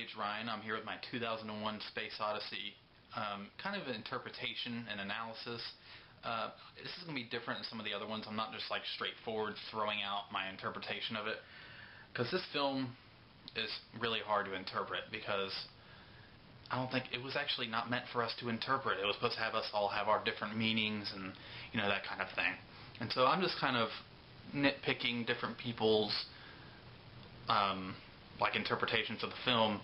name's Ryan. I'm here with my 2001 Space Odyssey kind of interpretation and analysis. This is going to be different than some of the other ones. I'm not just like straightforward throwing out my interpretation of it, because this film is really hard to interpret, because I don't think it was actually not meant for us to interpret. It was supposed to have us all have our different meanings and that kind of thing. And so I'm just kind of nitpicking different people's like interpretations of the film,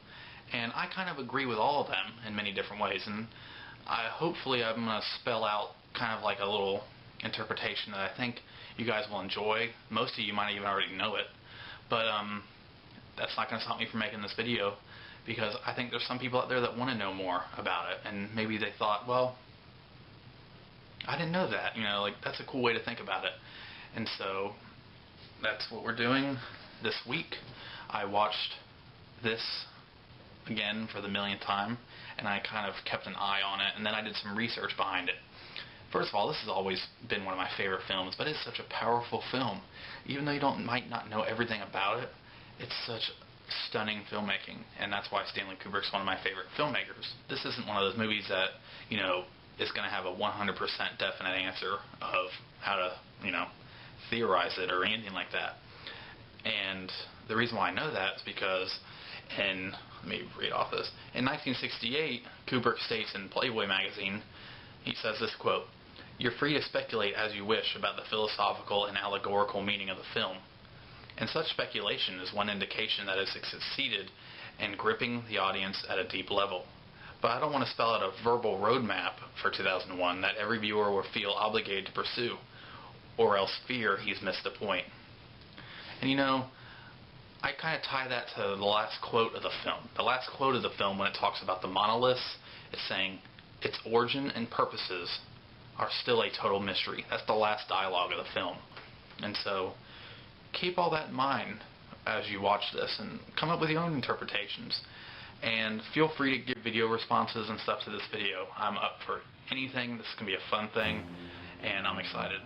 and I kind of agree with all of them in many different ways. And hopefully I'm going to spell out kind of like a little interpretation that I think you guys will enjoy. Most of you might even already know it, but that's not going to stop me from making this video, because I think there's some people out there that want to know more about it, and maybe they thought, well, I didn't know that, like that's a cool way to think about it. And so that's what we're doing this week. I watched this again for the millionth time, and I kind of kept an eye on it, and then I did some research behind it. First of all, this has always been one of my favorite films, but it's such a powerful film. Even though you might not know everything about it, it's such stunning filmmaking, and that's why Stanley Kubrick's one of my favorite filmmakers. This isn't one of those movies that, is going to have a 100% definite answer of how to, theorize it or anything like that. And the reason why I know that is because let me read off this. In 1968, Kubrick states in Playboy magazine, he says this quote, "You're free to speculate as you wish about the philosophical and allegorical meaning of the film. And such speculation is one indication that it has succeeded in gripping the audience at a deep level. But I don't want to spell out a verbal roadmap for 2001 that every viewer will feel obligated to pursue, or else fear he's missed the point." And I kind of tie that to the last quote of the film. The last quote of the film, when it talks about the monoliths, is saying, "Its origin and purposes are still a total mystery." That's the last dialogue of the film. And so keep all that in mind as you watch this, and come up with your own interpretations. And feel free to give video responses and stuff to this video. I'm up for anything. This is going to be a fun thing, and I'm excited.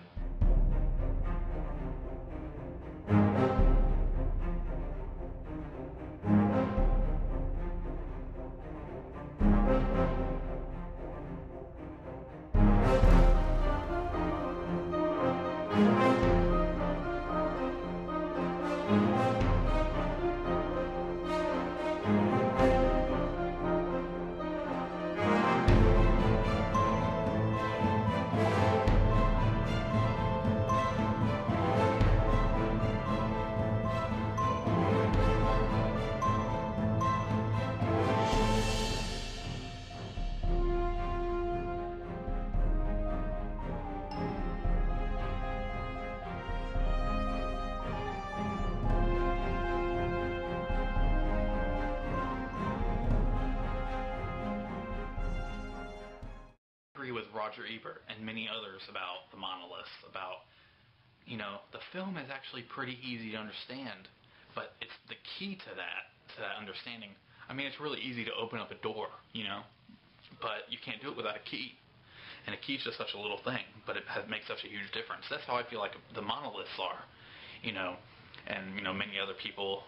With Roger Ebert and many others about the monoliths, about the film is actually pretty easy to understand, but it's the key to that understanding. I mean, it's really easy to open up a door, but you can't do it without a key, and a key is just such a little thing, but it makes such a huge difference. That's how I feel like the monoliths are, and many other people,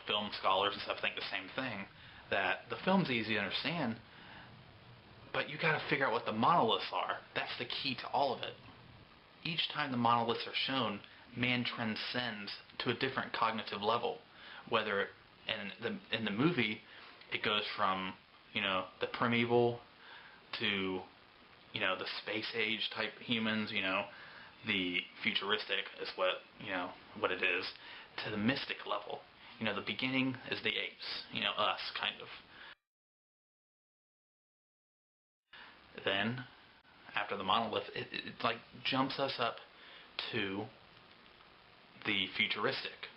film scholars and stuff think the same thing, that the film's easy to understand, but you got to figure out what the monoliths are. That's the key to all of it. Each time the monoliths are shown, man transcends to a different cognitive level. Whether in the movie, it goes from the primeval to the space age type humans. The futuristic is what it is, to the mystic level. The beginning is the apes. Us kind of. Then, after the monolith, it like jumps us up to the futuristic,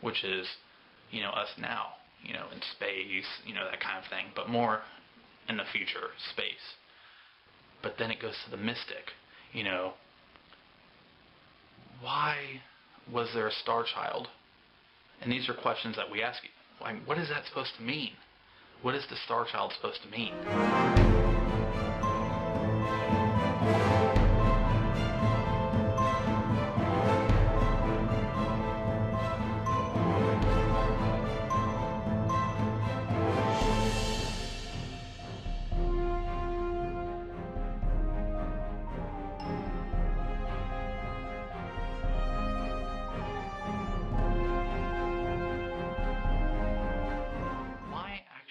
which is, us now, in space, that kind of thing, but more in the future, space. But then it goes to the mystic, why was there a star child? And these are questions that we ask you. What is that supposed to mean? What is the star child supposed to mean?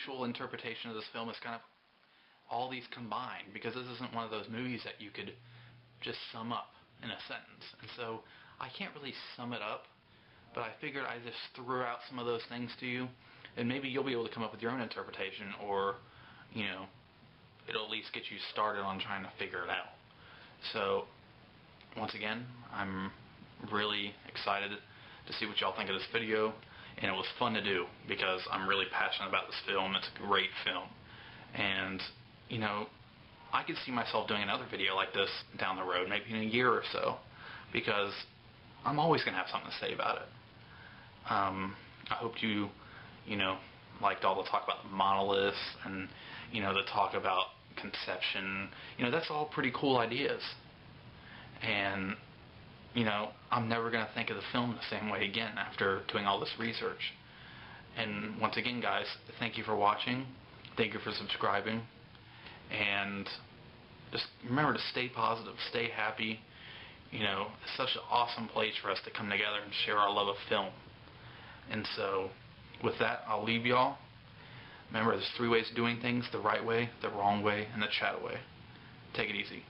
actual interpretation of this film is kind of all these combined, because this isn't one of those movies that you could just sum up in a sentence. And so I can't really sum it up, but I figured I just threw out some of those things to you, and maybe you'll be able to come up with your own interpretation, or, you know, it'll at least get you started on trying to figure it out. So, once again, I'm really excited to see what y'all think of this video, and it was fun to do because I'm really passionate about this film. It's a great film, and, you know, I could see myself doing another video like this down the road, maybe in a year or so, because I'm always going to have something to say about it. I hope you know, liked all the talk about the monoliths and, you know, the talk about conception. You know, that's all pretty cool ideas. And, you know, I'm never going to think of the film the same way again after doing all this research. And once again, guys, thank you for watching. Thank you for subscribing. And just remember to stay positive, stay happy. You know, it's such an awesome place for us to come together and share our love of film. And so, with that, I'll leave y'all. Remember, there's 3 ways of doing things: the right way, the wrong way, and the Chattaway. Take it easy.